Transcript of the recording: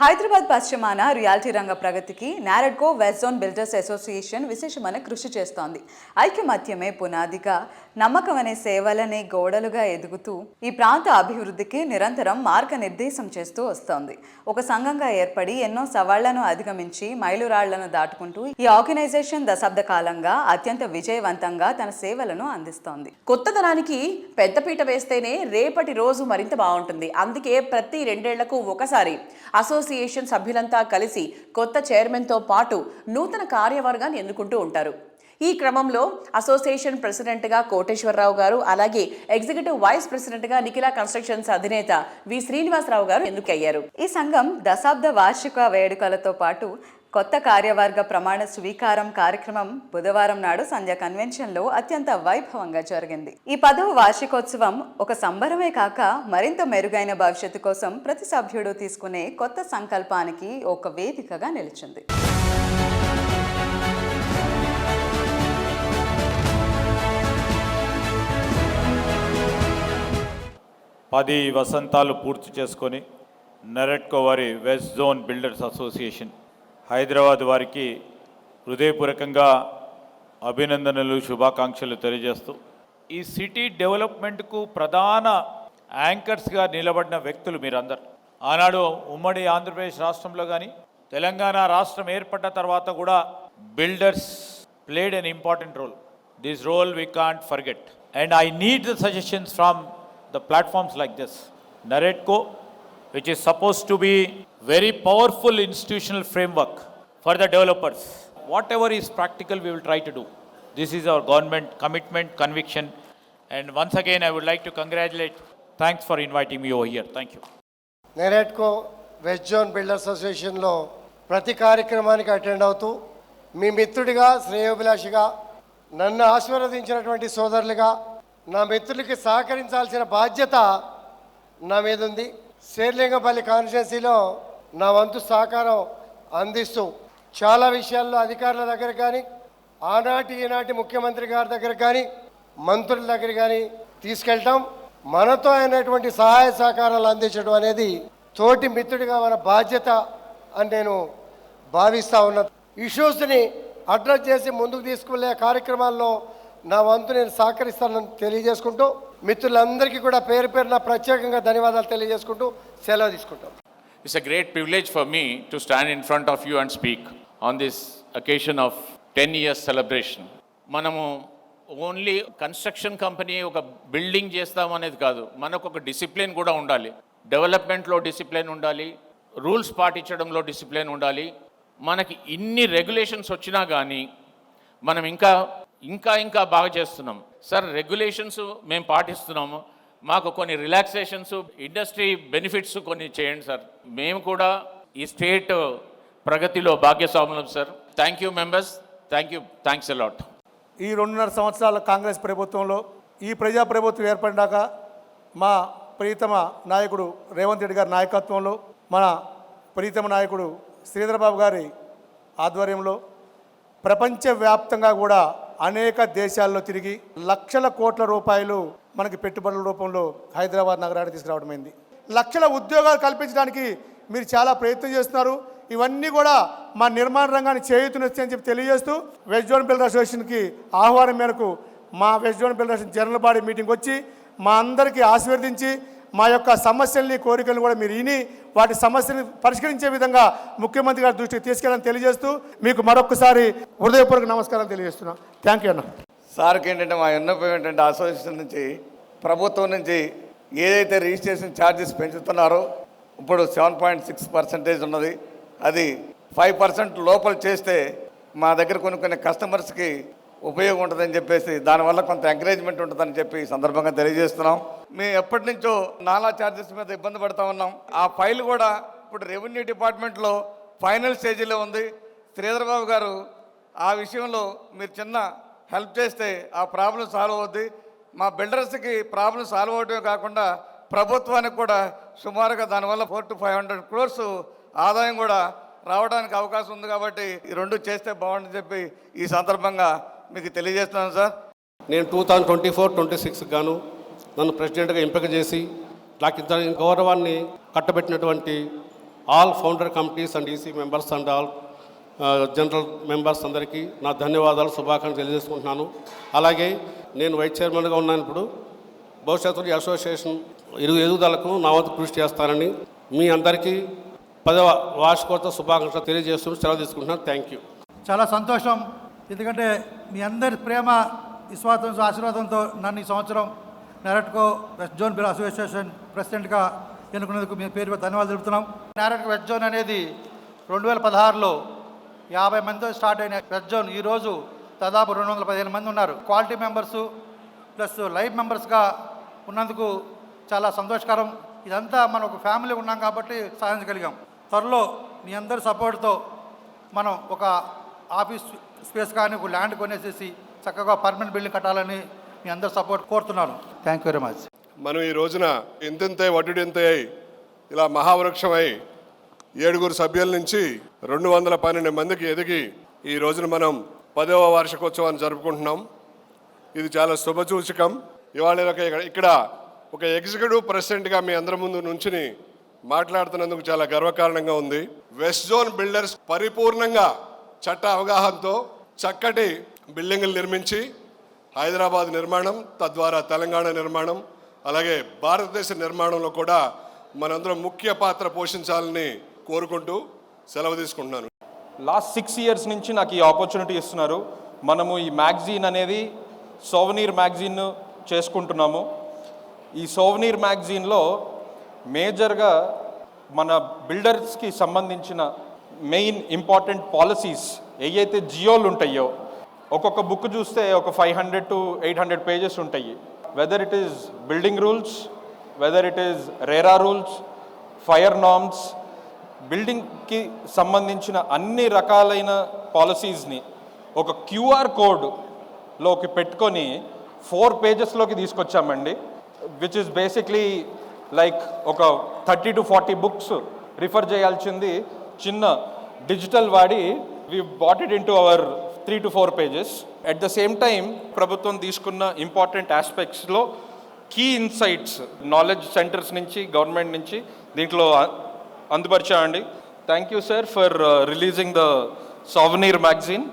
హైదరాబాద్ పశ్చిమాన రియాలిటీ రంగ ప్రగతికి NAREDCO west zone builders association విశేషమైన కృషి చేస్తోంది. ఐకమత్యమే పునాదిగా, నమ్మకం అనే సేవలనే గోడలుగా ఎదుగుతూ ఈ ప్రాంత అభివృద్ధికి నిరంతరం మార్గనిర్దేశం చేస్తూ వస్తోంది. ఒక సంఘంగా ఏర్పడి ఎన్నో సవాళ్లను అధిగమించి మైలురాళ్లను దాటుకుంటూ ఈ ఆర్గనైజేషన్ దశాబ్ద కాలంగా అత్యంత విజయవంతంగా తన సేవలను అందిస్తోంది. కొత్తదనానికి పెద్దపీట వేస్తేనే రేపటి రోజు మరింత బాగుంటుంది. అందుకే ప్రతి 2 ఏళ్లకు ఒకసారి అసోసియేషన్ సభ్యులంతా కలిసి కొత్త చైర్మన్తో పాటు నూతన కార్యవర్గాన్ని ఎన్నుకుంటూ ఉంటారు. ఈ క్రమంలో అసోసియేషన్ ప్రెసిడెంట్గా కోటేశ్వరరావు గారు, అలాగే ఎగ్జిక్యూటివ్ వైస్ ప్రెసిడెంట్గా నిఖిల కన్స్ట్రక్షన్స్ అధినేత వి శ్రీనివాసరావు గారు ఎన్నికయ్యారు. ఈ సంఘం దశాబ్ద వార్షిక వేడుకలతో పాటు కొత్త కార్యవర్గ ప్రమాణ స్వీకారం కార్యక్రమం బుధవారం నాడు సంధ్య కన్వెన్షన్లో అత్యంత వైభవంగా జరిగింది. ఈ 10వ వార్షికోత్సవం ఒక సంబరమే కాక మరింత మెరుగైన భవిష్యత్తు కోసం ప్రతి సభ్యుడు తీసుకునే కొత్త సంకల్పానికి ఒక వేదికగా నిలిచింది. పది వసంతాలు పూర్తి చేసుకొని నారెడ్కో వారి west zone builders association Hyderabad వారికి హృదయపూర్వకంగా అభినందనలు, శుభాకాంక్షలు తెలియజేస్తూ ఈ సిటీ డెవలప్మెంట్కు ప్రధాన యాంకర్స్గా నిలబడిన వ్యక్తులు మీరందరూ. ఆనాడు ఉమ్మడి ఆంధ్రప్రదేశ్ రాష్ట్రంలో కానీ తెలంగాణ రాష్ట్రం ఏర్పడ్డ తర్వాత కూడా builders played an important role. This role we can't forget and I need the suggestions from the platforms like this. Naredco, which is supposed to be very powerful institutional framework for the developers. Whatever is practical, we will try to do. This is our government commitment, conviction. And once again, I would like to congratulate. Thanks for inviting me over here. Thank you. Naredco West Zone Builders Association లో ప్రతి కార్యక్రమానికి attend అవుతూ మీ మిత్రుడిగా, శ్రేయోభిలాషిగా, నన్ను ఆశీర్వదించినటువంటి సోదరులుగా, నా మిత్రులకి సహకరించాల్సిన బాధ్యత నా మీద ఉంది. శేర్లింగపల్లి కాన్స్టిట్యున్సీలో నా వంతు సహకారం అందిస్తూ చాలా విషయాల్లో అధికారుల దగ్గర కానీ, ఈనాటి ముఖ్యమంత్రి గారి దగ్గర కానీ, మంత్రుల దగ్గర కానీ తీసుకెళ్ళటం, మనతో అయినటువంటి సహాయ సహకారాలు అందించడం అనేది తోటి మిత్రుడిగా మన బాధ్యత అని నేను భావిస్తూ ఉన్నాను. ఇష్యూస్ని అడ్రస్ చేసి ముందుకు తీసుకువెళ్ళే కార్యక్రమాల్లో నా వంతు నేను సహకరిస్తానని తెలియజేసుకుంటూ మిత్రులందరికీ కూడా పేరు పేరున ప్రత్యేకంగా ధన్యవాదాలు తెలియజేసుకుంటూ సెలవు తీసుకుంటాం. It's a great privilege for me to stand in front of you and speak on this occasion of 10 years celebration. మనము ఓన్లీ కన్స్ట్రక్షన్ కంపెనీ ఒక బిల్డింగ్ చేస్తాం అనేది కాదు, మనకు ఒక డిసిప్లిన్ కూడా ఉండాలి. డెవలప్మెంట్లో డిసిప్లిన్ ఉండాలి, రూల్స్ పాటించడంలో డిసిప్లిన్ ఉండాలి. మనకి ఇన్ని రెగ్యులేషన్స్ వచ్చినా కానీ మనం ఇంకా బాగా చేస్తున్నాం. సార్, రెగ్యులేషన్స్ మేము పాటిస్తున్నాము, మాకు కొన్ని రిలాక్సేషన్స్, ఇండస్ట్రీ బెనిఫిట్స్ కొన్ని చేయండి సార్. మేము కూడా ఈ స్టేట్ ప్రగతిలో భాగ్యస్వాములం sir. Thank you members, thanks a lot. ఈ 2.5 సంవత్సరాల కాంగ్రెస్ ప్రభుత్వంలో ఈ ప్రజాప్రభుత్వం ఏర్పడినాక మా ప్రీతమ నాయకుడు రేవంత్ రెడ్డి గారి నాయకత్వంలో, మన ప్రీతమ నాయకుడు శ్రీధరబాబు గారి ఆధ్వర్యంలో ప్రపంచవ్యాప్తంగా కూడా అనేక దేశాల్లో తిరిగి లక్షల కోట్ల రూపాయలు మనకి పెట్టుబడుల రూపంలో హైదరాబాద్ నగరానికి తీసుకురావడమైంది. లక్షల ఉద్యోగాలు కల్పించడానికి మీరు చాలా ప్రయత్నం చేస్తున్నారు. ఇవన్నీ కూడా మా నిర్మాణ రంగాన్ని చేయూతనిస్తాయని చెప్పి తెలియజేస్తూ వెస్ట్ జోన్ బిల్డర్ అసోసియేషన్కి ఆహ్వానం మేరకు మా west zone builder general body meeting వచ్చి మా అందరికీ ఆశీర్వదించి మా యొక్క సమస్యల్ని, కోరికలను కూడా మీరు విని వాటి సమస్యని పరిష్కరించే విధంగా ముఖ్యమంత్రి గారి దృష్టికి తీసుకెళ్ళాలని తెలియజేస్తూ మీకు మరొకసారి హృదయపూర్వక నమస్కారాలు తెలియజేస్తున్నాం. థ్యాంక్ యూ అన్న. సార్కి ఏంటంటే మా విన్నపం ఏంటంటే అసోసియేషన్ నుంచి, ప్రభుత్వం నుంచి ఏదైతే రిజిస్ట్రేషన్ ఛార్జెస్ పెంచుతున్నారో ఇప్పుడు 7.6% ఉన్నది, అది 5% లోపల చేస్తే మా దగ్గర కొన్ని కస్టమర్స్కి ఉపయోగం ఉంటుందని చెప్పేసి, దానివల్ల కొంత ఎంకరేజ్మెంట్ ఉంటుందని చెప్పి సందర్భంగా తెలియజేస్తున్నాం. మేము ఎప్పటి నుంచో నాలా ఛార్జెస్ మీద ఇబ్బంది పడుతూ ఉన్నాం. ఆ ఫైల్ కూడా ఇప్పుడు రెవెన్యూ డిపార్ట్మెంట్లో ఫైనల్ స్టేజ్లో ఉంది. శ్రీధరబాబు గారు ఆ విషయంలో మీరు చిన్న హెల్ప్ చేస్తే ఆ ప్రాబ్లం సాల్వ్ అవుద్ది. మా బిల్డర్స్కి ప్రాబ్లం సాల్వ్ అవడమే కాకుండా ప్రభుత్వానికి కూడా సుమారుగా దానివల్ల 400 to 500 crores ఆదాయం కూడా రావడానికి అవకాశం ఉంది. కాబట్టి ఈ రెండు చేస్తే బాగుంటుందని చెప్పి ఈ సందర్భంగా మీకు తెలియజేస్తున్నాను సార్. నేను 2024-26 గాను నన్ను ప్రెసిడెంట్గా ఎంపిక చేసి నాకు ఇంత గౌరవాన్ని కట్టబెట్టినటువంటి all founder committees and EC members and all general members అందరికీ నా ధన్యవాదాలు, శుభాకాంక్షలు తెలియజేసుకుంటున్నాను. అలాగే నేను వైస్ చైర్మన్గా ఉన్నాను. ఇప్పుడు భవిష్యత్తులో ఈ అసోసియేషన్ ఎదుగుదలకు నా వంతు కృషి చేస్తానని మీ అందరికీ 10వ వార్షికోత్సవ శుభాకాంక్షలు తెలియజేస్తూ సెలవు తీసుకుంటున్నాను. Thank you. చాలా సంతోషం, ఎందుకంటే మీ అందరి ప్రేమ విశ్వాసంతో ఆశీర్వాదంతో నన్ను ఈ సంవత్సరం NAREDCO west zone builder association ప్రెసిడెంట్గా ఎన్నుకున్నందుకు మీ పేరు మీద ధన్యవాదాలు తెలుపుతున్నాం. నారెడ్కో వెస్ట్ జోన్ అనేది 2016లో 50 మందితో స్టార్ట్ అయిన వెస్ట్ జోన్ ఈరోజు దాదాపు 215 మంది ఉన్నారు. క్వాలిటీ మెంబర్సు ప్లస్ లైఫ్ మెంబర్స్గా ఉన్నందుకు చాలా సంతోషకరం. ఇదంతా మనం ఒక ఫ్యామిలీ ఉన్నాం కాబట్టి సాధించగలిగాం. త్వరలో మీ అందరి సపోర్ట్తో మనం ఒక ఆఫీస్ స్పేస్ కానీ ఒక ల్యాండ్ కొనేసేసి చక్కగా పర్మనెంట్ బిల్డింగ్ కట్టాలని మీ అందరి సపోర్ట్ కోరుతున్నాను. Thank you very much. మనం ఈ రోజున ఇంతింతే వడ్డీడింతే ఇలా మహావృక్షమై 7 సభ్యుల నుంచి 212 మందికి ఎదిగి ఈ రోజున మనం 10వ వార్షికోత్సవాన్ని జరుపుకుంటున్నాం. ఇది చాలా శుభసూచకం. ఇవాళ ఇక్కడ ఒక ఎగ్జిక్యూటివ్ ప్రెసిడెంట్గా మీ అందరి ముందు నుంచుని మాట్లాడుతున్నందుకు చాలా గర్వకారణంగా ఉంది. వెస్ట్ జోన్ బిల్డర్స్ పరిపూర్ణంగా చట్ట అవగాహనతో చక్కటి బిల్డింగులు నిర్మించి హైదరాబాద్ నిర్మాణం, తద్వారా తెలంగాణ నిర్మాణం, అలాగే భారతదేశ నిర్మాణంలో కూడా మనందరం ముఖ్య పాత్ర పోషించాలని కోరుకుంటూ సెలవు తీసుకుంటున్నాను. లాస్ట్ 6 years నుంచి నాకు ఈ ఆపర్చునిటీ ఇస్తున్నారు. మనము ఈ మ్యాగజైన్ అనేది సోవనీర్ మ్యాగజైన్ చేసుకుంటున్నాము. ఈ సోవనీర్ మ్యాగజైన్లో మేజర్గా మన బిల్డర్స్కి సంబంధించిన మెయిన్ ఇంపార్టెంట్ పాలసీస్ ఏవైతే జియోలు ఉంటాయో, ఒక్కొక్క బుక్ చూస్తే ఒక 500 to 800 pages ఉంటాయి. Whether it is building rules, whether it is RERA rules, fire norms, బిల్డింగ్కి సంబంధించిన అన్ని రకాలైన పాలసీస్ని ఒక క్యూఆర్ కోడ్లోకి పెట్టుకొని 4 pagesలోకి తీసుకొచ్చామండి. విచ్ ఇస్ బేసిక్లీ లైక్ ఒక 30 to 40 books రిఫర్ చేయాల్సింది చిన్న డిజిటల్ వాడి we bought it into our 3 to 4 pages. At the same time ప్రభుత్వం తీసుకున్న ఇంపార్టెంట్ ఆస్పెక్ట్స్లో కీ ఇన్సైట్స్ నాలెడ్జ్ సెంటర్స్ నుంచి గవర్నమెంట్ నుంచి దీంట్లో అందుపరిచామండి. Thank you sir for releasing the souvenir magazine.